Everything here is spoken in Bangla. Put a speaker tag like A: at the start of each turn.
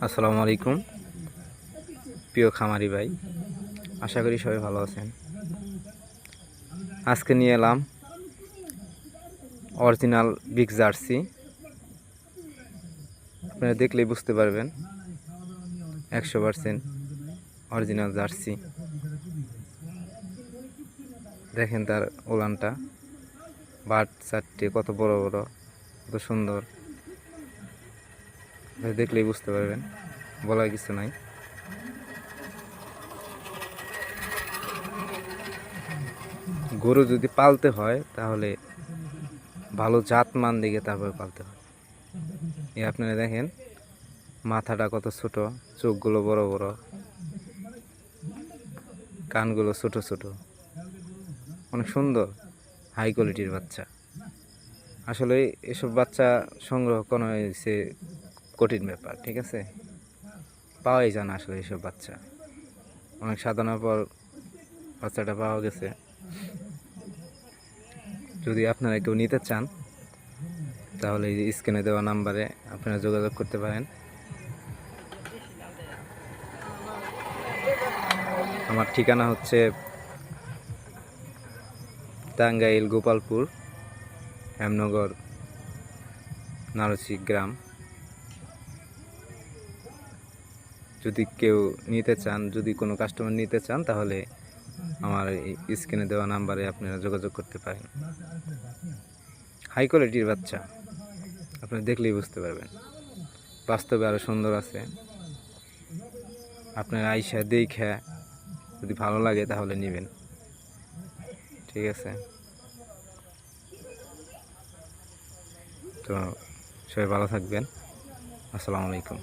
A: আসসালামু আলাইকুম প্রিয় খামারি ভাই, আশা করি সবাই ভালো আছেন। আজকে নিয়ে এলাম অরিজিনাল বিগ জার্সি। আপনারা দেখলেই বুঝতে পারবেন 100% অরিজিনাল জার্সি। দেখেন তার ওলানটা, বাট চারটে কত বড় বড়, কত সুন্দর, দেখলেই বুঝতে পারবেন, বলার কিছু নাই। গরু যদি পালতে হয় তাহলে ভালো জাতমান দিকে তারপরে পালতে হয়। আপনারা দেখেন মাথাটা কত ছোট, চোখগুলো বড় বড়, কানগুলো ছোট ছোট, অনেক সুন্দর, হাই কোয়ালিটির বাচ্চা। আসলে এসব বাচ্চা সংগ্রহ করা হয়েছে কঠিন ব্যাপার, ঠিক আছে, পাওয়াই যায় না আসলে এসব বাচ্চা। অনেক সাধনার পর বাচ্চাটা পাওয়া গেছে। যদি আপনারা কেউ নিতে চান তাহলে এই স্ক্রিনে দেওয়া নাম্বারে আপনারা যোগাযোগ করতে পারেন। আমার ঠিকানা হচ্ছে টাঙ্গাইল গোপালপুর হেমনগর নারসি গ্রাম। যদি কেউ নিতে চান, যদি কোনো কাস্টমার নিতে চান তাহলে আমার এই স্ক্রিনে দেওয়া নাম্বারে আপনারা যোগাযোগ করতে পারেন। হাই কোয়ালিটির বাচ্চা, আপনারা দেখলেই বুঝতে পারবেন, বাস্তবে আরও সুন্দর আছে। আপনার আইসা দেখা যদি ভালো লাগে তাহলে নেবেন, ঠিক আছে। তো সবাই ভালো থাকবেন। আসসালামু আলাইকুম।